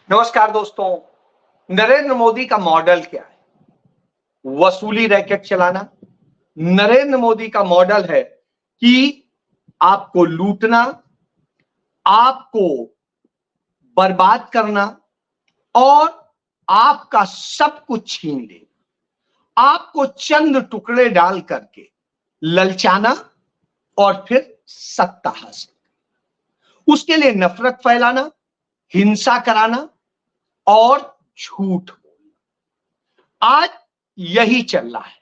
नमस्कार दोस्तों। नरेंद्र मोदी का मॉडल क्या है? वसूली रैकेट चलाना। नरेंद्र मोदी का मॉडल है कि आपको लूटना, आपको बर्बाद करना और आपका सब कुछ छीन लेना, आपको चंद टुकड़े डाल करके ललचाना और फिर सत्ता हासिल, उसके लिए नफरत फैलाना, हिंसा कराना और झूठ बोलना। आज यही चल रहा है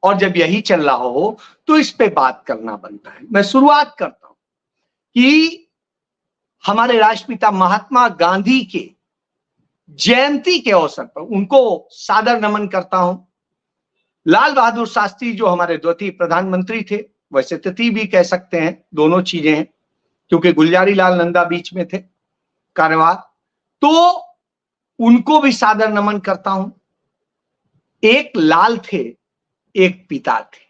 और जब यही चल रहा हो तो इस पे बात करना बनता है। मैं शुरुआत करता हूं कि हमारे राष्ट्रपिता महात्मा गांधी के जयंती के अवसर पर उनको सादर नमन करता हूं। लाल बहादुर शास्त्री जो हमारे द्वितीय प्रधानमंत्री थे, वैसे तृतीय भी कह सकते हैं, दोनों चीजें हैं क्योंकि गुलजारी लाल नंदा बीच में थे कार्यवाह, तो उनको भी सादर नमन करता हूं। एक लाल थे, एक पिता थे,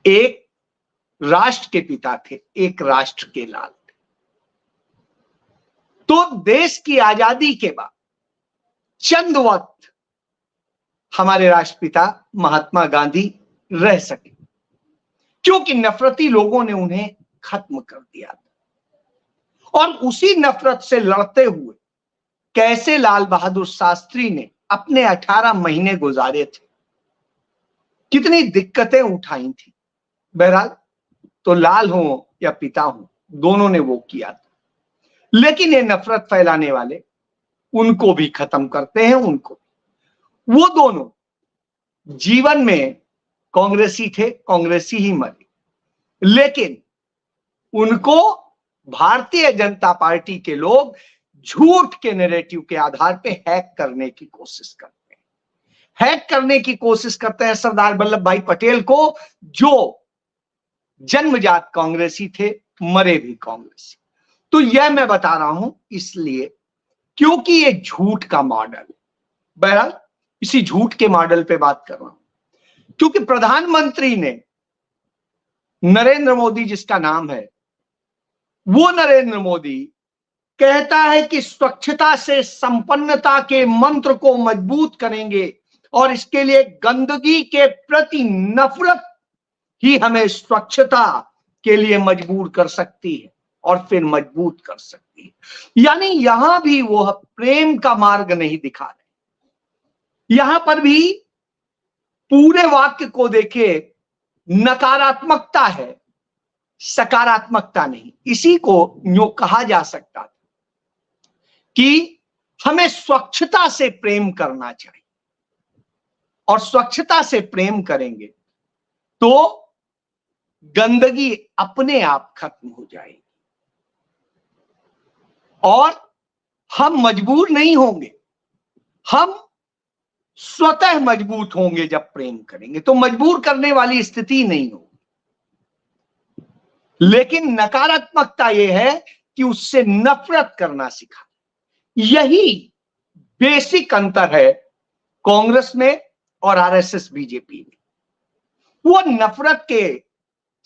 एक राष्ट्र के पिता थे, एक राष्ट्र के लाल थे। तो देश की आजादी के बाद चंद वक्त हमारे राष्ट्रपिता महात्मा गांधी रह सके क्योंकि नफरती लोगों ने उन्हें खत्म कर दिया था। और उसी नफरत से लड़ते हुए कैसे लाल बहादुर शास्त्री ने अपने 18 महीने गुजारे थे, कितनी दिक्कतें उठाई थी। बहरहाल तो लाल हो या पिता हो, दोनों ने वो किया था। लेकिन ये नफरत फैलाने वाले उनको भी खत्म करते हैं। उनको वो दोनों जीवन में कांग्रेसी थे, कांग्रेसी ही मरे, लेकिन उनको भारतीय जनता पार्टी के लोग झूठ के नैरेटिव के आधार पे हैक करने की कोशिश करते हैं। हैक करने की कोशिश करते हैं सरदार वल्लभ भाई पटेल को, जो जन्मजात कांग्रेसी थे, मरे भी कांग्रेसी। तो यह मैं बता रहा हूं इसलिए क्योंकि ये झूठ का मॉडल है। बहरहाल इसी झूठ के मॉडल पे बात कर रहा हूं क्योंकि प्रधानमंत्री ने नरेंद्र मोदी जिसका नाम है, वो नरेंद्र मोदी कहता है कि स्वच्छता से संपन्नता के मंत्र को मजबूत करेंगे और इसके लिए गंदगी के प्रति नफरत ही हमें स्वच्छता के लिए मजबूर कर सकती है और फिर मजबूत कर सकती है। यानी यहां भी वो प्रेम का मार्ग नहीं दिखा रहे। यहां पर भी पूरे वाक्य को देखे, नकारात्मकता है, सकारात्मकता नहीं। इसी को यूं कहा जा सकता था कि हमें स्वच्छता से प्रेम करना चाहिए और स्वच्छता से प्रेम करेंगे तो गंदगी अपने आप खत्म हो जाएगी और हम मजबूर नहीं होंगे, हम स्वतः मजबूत होंगे। जब प्रेम करेंगे तो मजबूर करने वाली स्थिति नहीं होगी। लेकिन नकारात्मकता यह है कि उससे नफरत करना सिखा। यही बेसिक अंतर है कांग्रेस में और आरएसएस बीजेपी में। वो नफरत के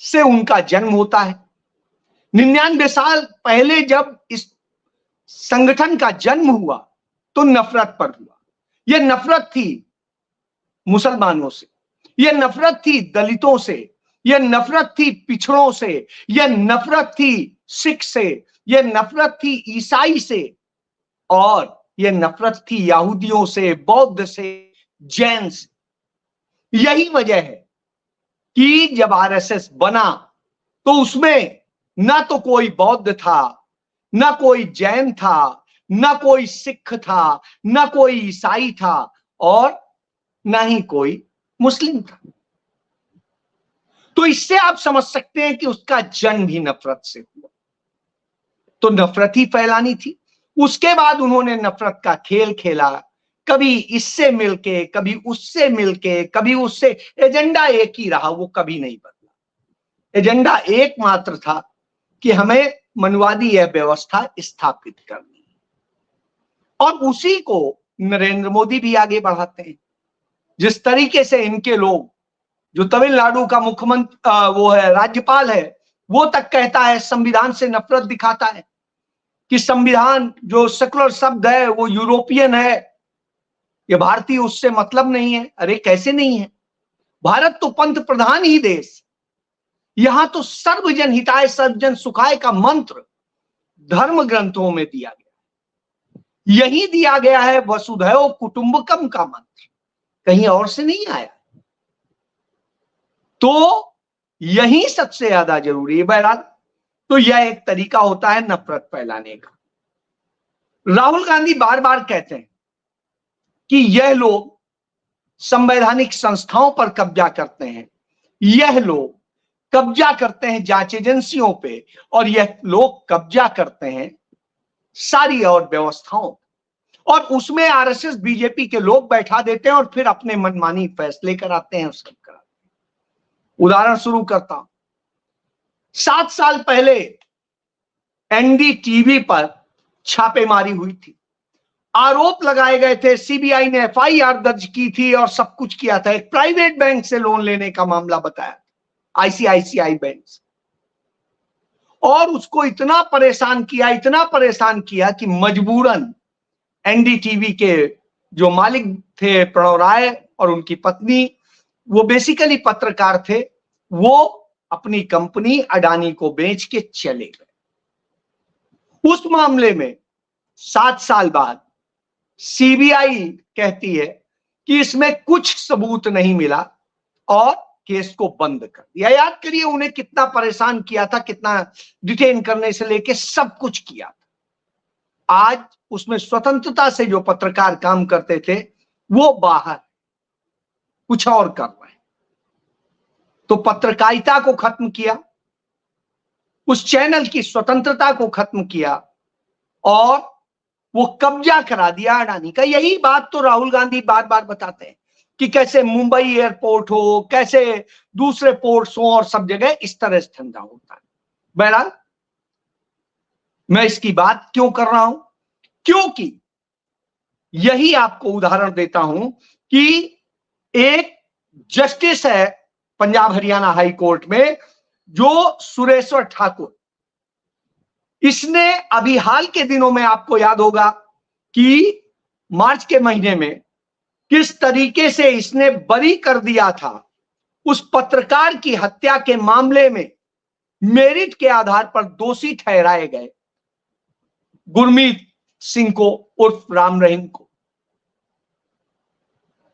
से उनका जन्म होता है। 99 साल पहले जब इस संगठन का जन्म हुआ तो नफरत पर हुआ। यह नफरत थी मुसलमानों से, यह नफरत थी दलितों से, यह नफरत थी पिछड़ों से, यह नफरत थी सिख से, यह नफरत थी ईसाई से और यह नफरत थी यहूदियों से, बौद्ध से, जैन से। यही वजह है कि जब आरएसएस बना तो उसमें ना तो कोई बौद्ध था, ना कोई जैन था, ना कोई सिख था, ना कोई ईसाई था और ना ही कोई मुस्लिम था। तो इससे आप समझ सकते हैं कि उसका जन्म भी नफरत से हुआ। तो नफरत ही फैलानी थी। उसके बाद उन्होंने नफरत का खेल खेला, कभी इससे मिलके, कभी उससे मिलके, कभी उससे। एजेंडा एक ही रहा, वो कभी नहीं बदला। एजेंडा एक मात्र था कि हमें मनुवादी यह व्यवस्था स्थापित करनी है और उसी को नरेंद्र मोदी भी आगे बढ़ाते हैं। जिस तरीके से इनके लोग, जो तमिलनाडु का मुख्यमंत्री वो है, राज्यपाल है, वो तक कहता है, संविधान से नफरत दिखाता है। कि संविधान जो सेकुलर शब्द है वो यूरोपियन है, ये भारतीय उससे मतलब नहीं है। अरे कैसे नहीं है, भारत तो पंत प्रधान ही देश, यहां तो सर्वजन हिताय सर्वजन सुखाय का मंत्र धर्म ग्रंथों में दिया गया, यही दिया गया है वसुधैव कुटुंबकम का मंत्र, कहीं और से नहीं आया। तो यही सबसे ज्यादा जरूरी है। बहरहाल, तो यह एक तरीका होता है नफरत फैलाने का। राहुल गांधी बार बार कहते हैं कि यह लोग संवैधानिक संस्थाओं पर कब्जा करते हैं, यह लोग कब्जा करते हैं जांच एजेंसियों पे, और यह लोग कब्जा करते हैं सारी और व्यवस्थाओं, और उसमें आरएसएस बीजेपी के लोग बैठा देते हैं और फिर अपने मनमानी फैसले कराते हैं, उसके कराते हैं। उदाहरण शुरू करता हूं। 7 साल पहले एनडीटीवी पर छापेमारी हुई थी, आरोप लगाए गए थे, सीबीआई ने एफआईआर दर्ज की थी और सब कुछ किया था। एक प्राइवेट बैंक से लोन लेने का मामला बताया, आईसीआईसीआई बैंक से, और उसको इतना परेशान किया कि मजबूरन एनडीटीवी के जो मालिक थे प्रणव राय और उनकी पत्नी, वो बेसिकली पत्रकार थे, वो अपनी कंपनी अडानी को बेच के चले गए। उस मामले में 7 साल बाद सीबीआई कहती है कि इसमें कुछ सबूत नहीं मिला और केस को बंद कर दिया। याद करिए उन्हें कितना परेशान किया था, कितना डिटेन करने से लेके सब कुछ किया था। आज उसमें स्वतंत्रता से जो पत्रकार काम करते थे वो बाहर कुछ और कर रहे हैं। तो पत्रकारिता को खत्म किया, उस चैनल की स्वतंत्रता को खत्म किया और वो कब्जा करा दिया अडानी का। यही बात तो राहुल गांधी बार बार बताते हैं कि कैसे मुंबई एयरपोर्ट हो, कैसे दूसरे पोर्ट्स हो, और सब जगह इस तरह से धंधा होता है। बहरहाल, मैं इसकी बात क्यों कर रहा हूं, क्योंकि यही आपको उदाहरण देता हूं कि एक जस्टिस है पंजाब हरियाणा हाई कोर्ट में, जो सुरेश्वर ठाकुर, इसने अभी हाल के दिनों में, आपको याद होगा कि मार्च के महीने में किस तरीके से इसने बरी कर दिया था उस पत्रकार की हत्या के मामले में, मेरिट के आधार पर दोषी ठहराए गए गुरमीत सिंह को उर्फ राम रहीम को।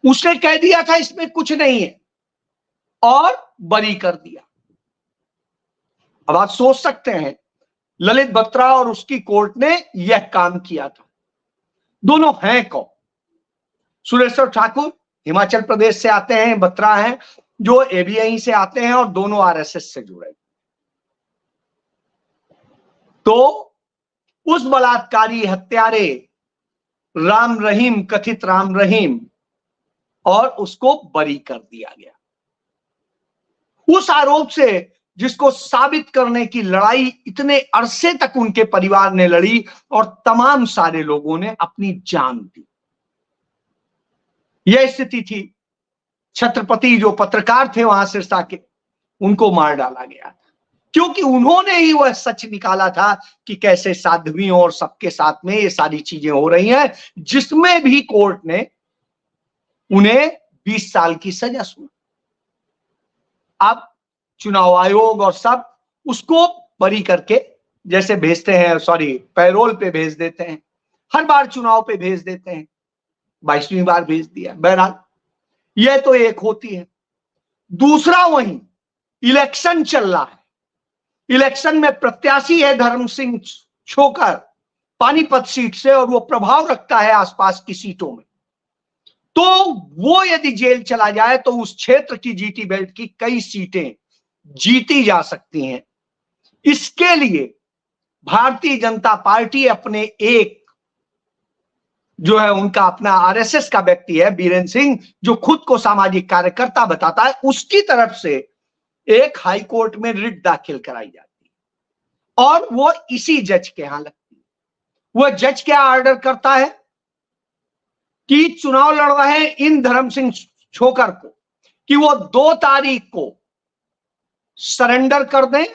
उसने कह दिया था इसमें कुछ नहीं है और बरी कर दिया। अब आप सोच सकते हैं ललित बत्रा और उसकी कोर्ट ने यह काम किया था। दोनों हैं कौन? सुरेश्वर ठाकुर हिमाचल प्रदेश से आते हैं, बत्रा हैं जो एबीआई से आते हैं, और दोनों आरएसएस से जुड़े। तो उस बलात्कारी हत्यारे राम रहीम, कथित राम रहीम, और उसको बरी कर दिया गया उस आरोप से जिसको साबित करने की लड़ाई इतने अरसे तक उनके परिवार ने लड़ी और तमाम सारे लोगों ने अपनी जान दी। यह स्थिति थी। छत्रपति जो पत्रकार थे वहां सिरसा के, उनको मार डाला गया था क्योंकि उन्होंने ही वह सच निकाला था कि कैसे साध्वियों और सबके साथ में ये सारी चीजें हो रही हैं, जिसमें भी कोर्ट ने उन्हें 20 साल की सजा सुना। अब चुनाव आयोग और सब उसको बरी करके जैसे भेजते हैं, पैरोल पे भेज देते हैं, हर बार चुनाव पे भेज देते हैं, 22वीं बार भेज दिया। बहरहाल, यह तो एक होती है। दूसरा, वहीं इलेक्शन चल रहा है, इलेक्शन में प्रत्याशी है धर्म सिंह छोकर पानीपत सीट से, और वो प्रभाव रखता है आसपास की सीटों में। तो वो यदि जेल चला जाए तो उस क्षेत्र की जीटी बेल्ट की कई सीटें जीती जा सकती हैं। इसके लिए भारतीय जनता पार्टी अपने एक जो है उनका अपना आरएसएस का व्यक्ति है बीरेंद्र सिंह, जो खुद को सामाजिक कार्यकर्ता बताता है, उसकी तरफ से एक हाई कोर्ट में रिट दाखिल कराई जाती है और वो इसी जज के यहां लगती है। वह जज क्या ऑर्डर करता है कि चुनाव लड़ रहे इन धर्म सिंह छोकर को कि वो 2 तारीख को सरेंडर कर दें,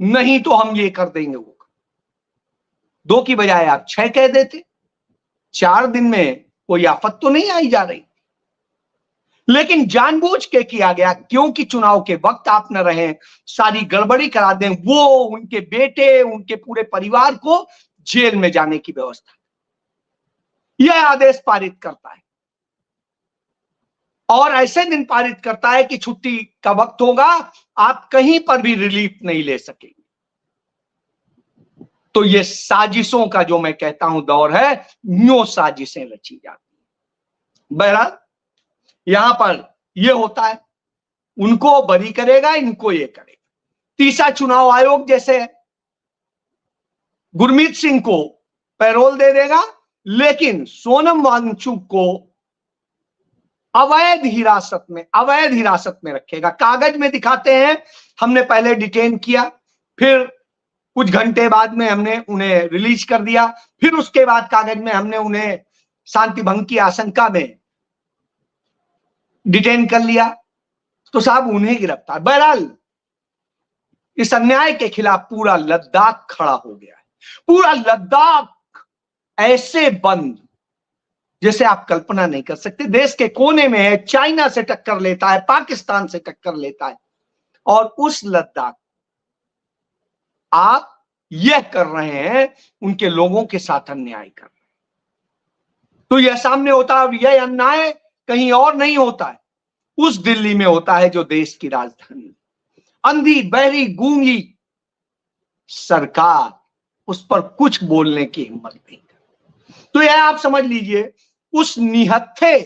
नहीं तो हम ये कर देंगे वो। 2 की बजाय आप 6 कह देते, 4 दिन में कोई आफत तो नहीं आई जा रही। लेकिन जानबूझ के किया गया, क्योंकि चुनाव के वक्त आप न रहे, सारी गड़बड़ी करा दें, वो उनके बेटे, उनके पूरे परिवार को जेल में जाने की व्यवस्था, यह आदेश पारित करता है। और ऐसे दिन पारित करता है कि छुट्टी का वक्त होगा, आप कहीं पर भी रिलीफ नहीं ले सकेंगे। तो ये साजिशों का जो मैं कहता हूं दौर है, न्यो साजिशें रची जाती हैं। बहरहाल यहां पर यह होता है, उनको बरी करेगा, इनको ये करेगा। तीसरा चुनाव आयोग जैसे है, गुरमीत सिंह को पैरोल दे देगा, लेकिन सोनम वांगचुक को अवैध हिरासत में रखेगा। कागज में दिखाते हैं हमने पहले डिटेन किया, फिर कुछ घंटे बाद में हमने उन्हें रिलीज कर दिया, फिर उसके बाद कागज में हमने उन्हें शांति भंग की आशंका में डिटेन कर लिया, तो साहब उन्हें गिरफ्तार। बहरहाल इस अन्याय के खिलाफ पूरा लद्दाख खड़ा हो गया है। पूरा लद्दाख ऐसे बंद जैसे आप कल्पना नहीं कर सकते। देश के कोने में है, चाइना से टक्कर लेता है, पाकिस्तान से टक्कर लेता है, और उस लद्दाख आप यह कर रहे हैं, उनके लोगों के साथ अन्याय कर रहे हैं। तो यह सामने होता है, यह अन्याय कहीं और नहीं होता है, उस दिल्ली में होता है जो देश की राजधानी। अंधी बहरी गूंगी सरकार उस पर कुछ बोलने की हिम्मत नहीं करती। तो यह आप समझ लीजिए, उस निहत्थे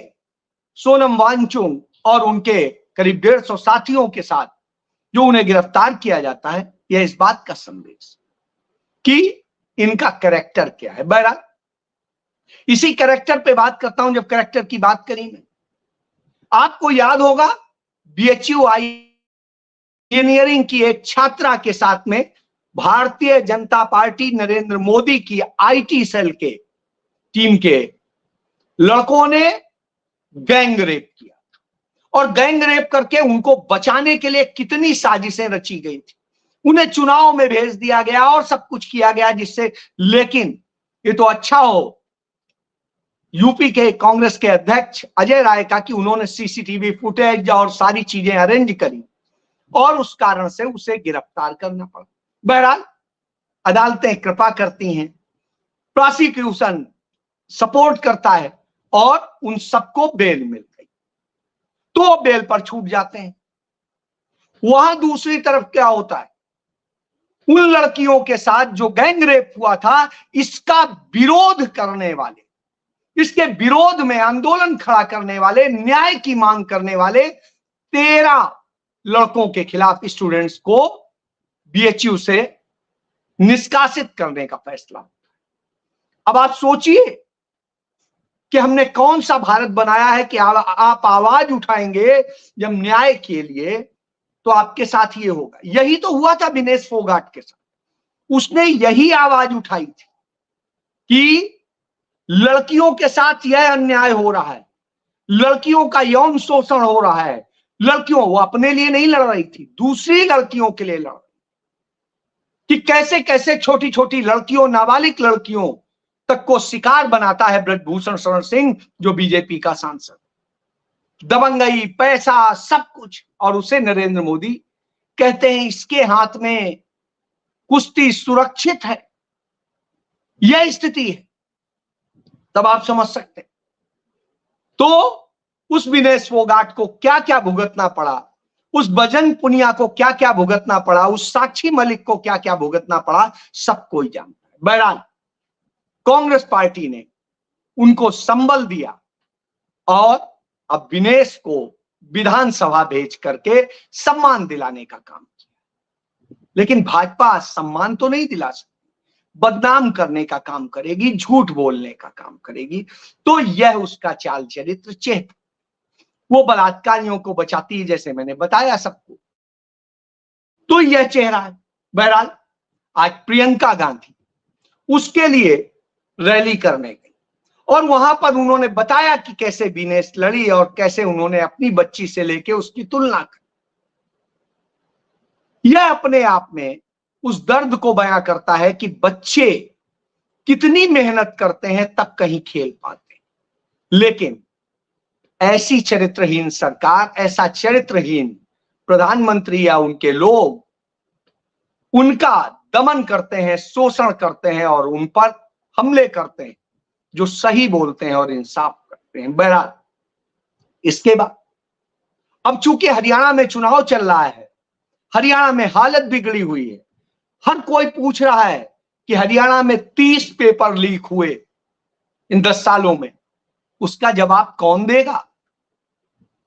सोनम वांगचुक और उनके करीब 150 साथियों के साथ जो उन्हें गिरफ्तार किया जाता है, यह इस बात का संदेश कि इनका कैरेक्टर क्या है। बहरहाल इसी कैरेक्टर पे बात करता हूं। जब कैरेक्टर की बात करी मैं, आपको याद होगा BHU इंजीनियरिंग की एक छात्रा के साथ में भारतीय जनता पार्टी नरेंद्र मोदी की IT सेल के टीम के लड़कों ने गैंग रेप किया, और गैंग रेप करके उनको बचाने के लिए कितनी साजिशें रची गई थी। उन्हें चुनाव में भेज दिया गया और सब कुछ किया गया जिससे, लेकिन ये तो अच्छा हो यूपी के कांग्रेस के अध्यक्ष अजय राय का कि उन्होंने CCTV फुटेज और सारी चीजें अरेंज करी, और उस कारण से उसे गिरफ्तार करना पड़ा। बहरहाल अदालतें कृपा करती हैं, प्रोसिक्यूशन सपोर्ट करता है, और उन सबको बेल मिल गई, तो बेल पर छूट जाते हैं। वहां दूसरी तरफ क्या होता है, उन लड़कियों के साथ जो गैंग रेप हुआ था, इसका विरोध करने वाले, इसके विरोध में आंदोलन खड़ा करने वाले, न्याय की मांग करने वाले 13 लड़कों के खिलाफ स्टूडेंट्स को BHU से निष्कासित करने का फैसला होता है। अब आप सोचिए कि हमने कौन सा भारत बनाया है कि आप आवाज उठाएंगे जब न्याय के लिए, तो आपके साथ ये होगा। यही तो हुआ था विनेश फोगाट के साथ, उसने यही आवाज उठाई थी कि लड़कियों के साथ यह अन्याय हो रहा है, लड़कियों का यौन शोषण हो रहा है। लड़कियों, वो अपने लिए नहीं लड़ रही थी, दूसरी लड़कियों के लिए लड़ रही, कि कैसे कैसे छोटी छोटी लड़कियों, नाबालिग लड़कियों तक को शिकार बनाता है ब्रजभूषण शरण सिंह, जो बीजेपी का सांसद। दबंगई, पैसा, सब कुछ, और उसे नरेंद्र मोदी कहते हैं इसके हाथ में कुश्ती सुरक्षित है। यह स्थिति है, तब आप समझ सकते हैं। तो उस विनेश फोगाट को क्या क्या भुगतना पड़ा, उस बजरंग पुनिया को क्या क्या भुगतना पड़ा, उस साक्षी मलिक को क्या क्या भुगतना पड़ा, सब कोई जानता है। बहरहाल कांग्रेस पार्टी ने उनको संबल दिया, और अब विनेश को विधानसभा भेज करके सम्मान दिलाने का काम किया। लेकिन भाजपा सम्मान तो नहीं दिला सकती, बदनाम करने का काम करेगी, झूठ बोलने का काम करेगी। तो यह उसका चाल चरित्र चेहरा, वो बलात्कारियों को बचाती है, जैसे मैंने बताया सबको, तो यह चेहरा है। बहरहाल आज प्रियंका गांधी उसके लिए रैली करने गई, और वहां पर उन्होंने बताया कि कैसे विनेश लड़ी और कैसे उन्होंने अपनी बच्ची से लेके उसकी तुलना की। यह अपने आप में उस दर्द को बयां करता है कि बच्चे कितनी मेहनत करते हैं तब कहीं खेल पाते हैं। लेकिन ऐसी चरित्रहीन सरकार, ऐसा चरित्रहीन प्रधानमंत्री या उनके लोग उनका दमन करते हैं, शोषण करते हैं और उन पर हमले करते हैं जो सही बोलते हैं और इंसाफ करते हैं। बहरहाल इसके बाद अब चूंकि हरियाणा में चुनाव चल रहा है, हरियाणा में हालत बिगड़ी हुई है, हर कोई पूछ रहा है कि हरियाणा में 30 पेपर लीक हुए इन 10 सालों में, उसका जवाब कौन देगा?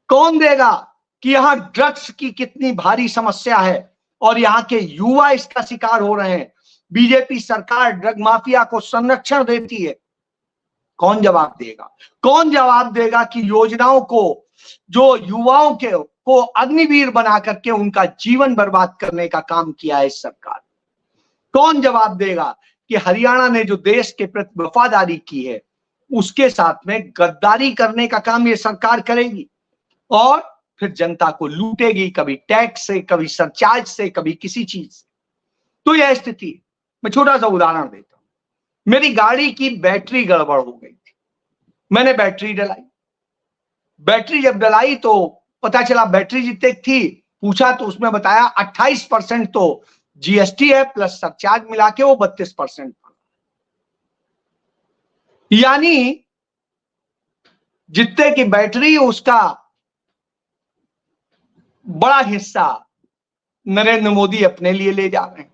कौन देगा कि यहां ड्रग्स की कितनी भारी समस्या है और यहां के युवा इसका शिकार हो रहे हैं? बीजेपी सरकार ड्रग माफिया को संरक्षण देती है। कौन जवाब देगा? कौन जवाब देगा कि योजनाओं को, जो युवाओं को अग्निवीर बना करके उनका जीवन बर्बाद करने का काम किया है इस सरकार? कौन जवाब देगा कि हरियाणा ने जो देश के प्रति वफादारी की है उसके साथ में गद्दारी करने का काम ये सरकार करेगी और फिर जनता को लूटेगी, कभी टैक्स से, कभी सरचार्ज से, कभी किसी चीज से। तो यह स्थिति है। मैं छोटा सा उदाहरण देता हूं। मेरी गाड़ी की बैटरी गड़बड़ हो गई थी, मैंने बैटरी डलाई। बैटरी जब डलाई तो पता चला बैटरी जितने थी, पूछा तो उसमें बताया 28% तो जीएसटी है प्लस सरचार्ज मिला के वो 32%। यानी जितने की बैटरी, उसका बड़ा हिस्सा नरेंद्र मोदी अपने लिए ले जा रहे हैं,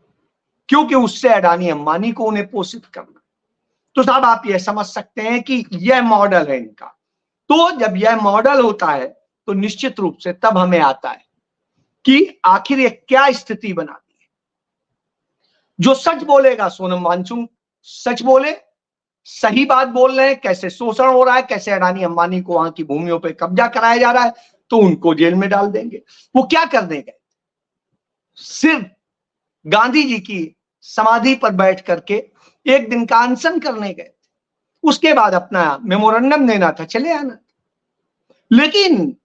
क्योंकि उससे अडानी अंबानी को उन्हें पोषित करना। तो साहब आप यह समझ सकते हैं कि यह मॉडल है इनका। तो जब यह मॉडल होता है तो निश्चित रूप से तब हमें आता है कि आखिर ये क्या स्थिति बनाती है। जो सच बोलेगा, सोनम वांगचुक सच बोले, सही बात बोल रहे हैं, कैसे शोषण हो रहा है, कैसे अडानी अंबानी को वहां की भूमियों पे कब्जा कराया जा रहा है, तो उनको जेल में डाल देंगे। वो क्या करने गए? सिर्फ गांधी जी की समाधि पर बैठ करके एक दिन का अनशन करने गए थे, उसके बाद अपना मेमोरेंडम देना था, चले आना। लेकिन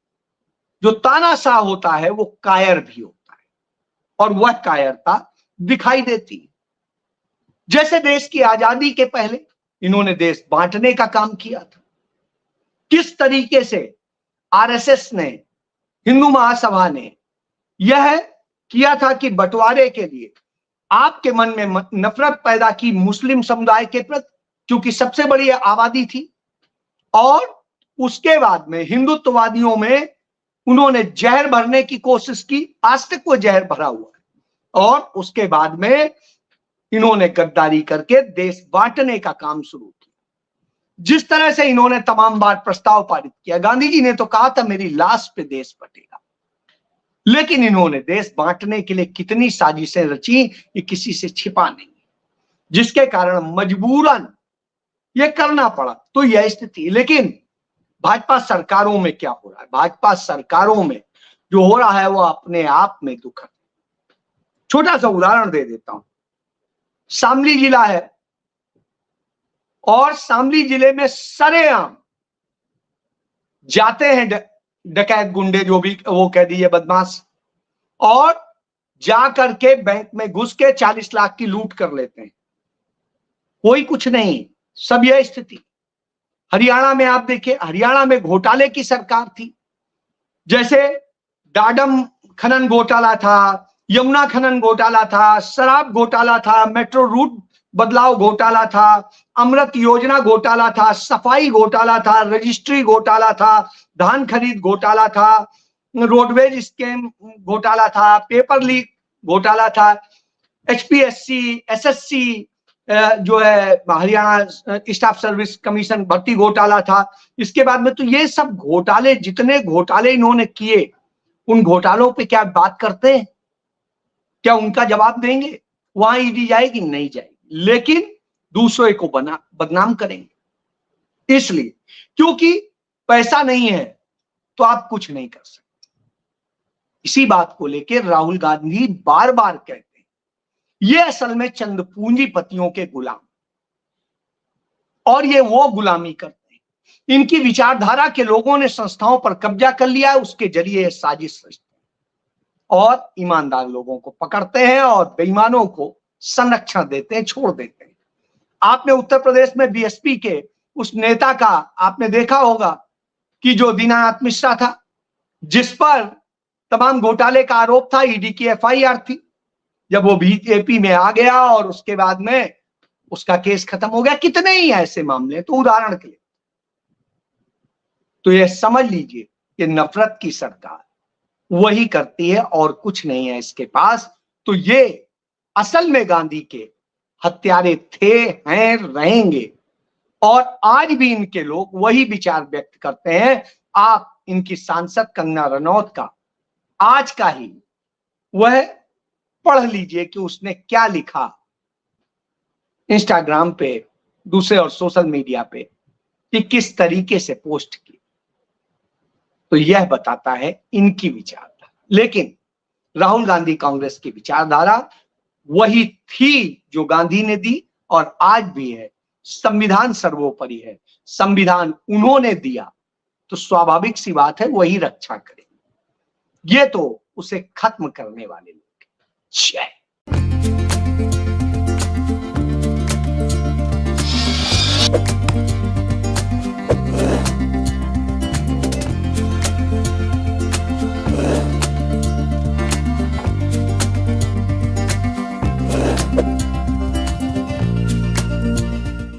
जो तानाशाह होता है वो कायर भी होता है और वह कायरता दिखाई देती है। जैसे देश की आजादी के पहले इन्होंने देश बांटने का काम किया था। किस तरीके से आरएसएस ने, हिंदू महासभा ने यह किया था कि बंटवारे के लिए आपके मन में नफरत पैदा की मुस्लिम समुदाय के प्रति, क्योंकि सबसे बड़ी आबादी थी, और उसके बाद में हिंदुत्ववादियों में उन्होंने जहर भरने की कोशिश की। आज तक वो जहर भरा हुआ है। और उसके बाद में इन्होंने गद्दारी करके देश बांटने का काम शुरू किया। जिस तरह से इन्होंने तमाम बार प्रस्ताव पारित किया, गांधी जी ने तो कहा था मेरी लाश पे देश बटेगा, लेकिन इन्होंने देश बांटने के लिए कितनी साजिशें रची ये किसी से छिपा नहीं, जिसके कारण मजबूरन ये करना पड़ा। तो यह स्थिति। लेकिन भाजपा सरकारों में क्या हो रहा है? भाजपा सरकारों में जो हो रहा है वो अपने आप में दुखद। छोटा सा उदाहरण दे देता हूं। शामली जिला है और शामली जिले में सरेआम जाते हैं डकैत गुंडे, जो भी वो कह दीजिए बदमाश, और जा करके बैंक में घुस के 40 लाख की लूट कर लेते हैं। कोई कुछ नहीं। सब यह स्थिति। हरियाणा में आप देखिए, हरियाणा में घोटाले की सरकार थी। जैसे डाडम खनन घोटाला था, यमुना खनन घोटाला था, शराब घोटाला था, मेट्रो रूट बदलाव घोटाला था, अमृत योजना घोटाला था, सफाई घोटाला था, रजिस्ट्री घोटाला था, धान खरीद घोटाला था, रोडवेज स्कीम घोटाला था, पेपर लीक घोटाला था, एचपीएससी, एसएससी जो है हरियाणा स्टाफ सर्विस कमीशन भर्ती घोटाला था। इसके बाद में तो ये सब घोटाले, जितने घोटाले इन्होंने किए, उन घोटालों पे क्या बात करते हैं? क्या उनका जवाब देंगे? वहां ईडी जाएगी? नहीं जाएगी। लेकिन दूसरे को बदनाम करेंगे। इसलिए क्योंकि पैसा नहीं है तो आप कुछ नहीं कर सकते। इसी बात को लेकर राहुल गांधी बार बार कहते हैं ये असल में चंद पूंजीपतियों के गुलाम, और ये वो गुलामी करते हैं। इनकी विचारधारा के लोगों ने संस्थाओं पर कब्जा कर लिया है, उसके जरिए साजिश रचते हैं और ईमानदार लोगों को पकड़ते हैं और बेईमानों को संरक्षण देते हैं, छोड़ देते हैं। आपने उत्तर प्रदेश में बीएसपी के उस नेता का आपने देखा होगा कि जो दीनानाथ मिश्रा था, जिस पर तमाम घोटाले का आरोप था, ईडी की एफआईआर थी, जब वो बीजेपी में आ गया और उसके बाद में उसका केस खत्म हो गया। कितने ही ऐसे मामले, तो उदाहरण के लिए तो ये समझ लीजिए कि नफरत की सरकार वही करती है और कुछ नहीं है इसके पास। तो ये असल में गांधी के हत्यारे थे, हैं, रहेंगे, और आज भी इनके लोग वही विचार व्यक्त करते हैं। आप इनकी सांसद कंगना रनौत का आज का ही वह पढ़ लीजिए कि उसने क्या लिखा इंस्टाग्राम पे, दूसरे और सोशल मीडिया पे, कि किस तरीके से पोस्ट की। तो यह बताता है इनकी विचारधारा। लेकिन राहुल गांधी कांग्रेस की विचारधारा वही थी जो गांधी ने दी और आज भी है। संविधान सर्वोपरि है, संविधान उन्होंने दिया तो स्वाभाविक सी बात है वही रक्षा करें। ये तो उसे खत्म करने वाले लोग। जय।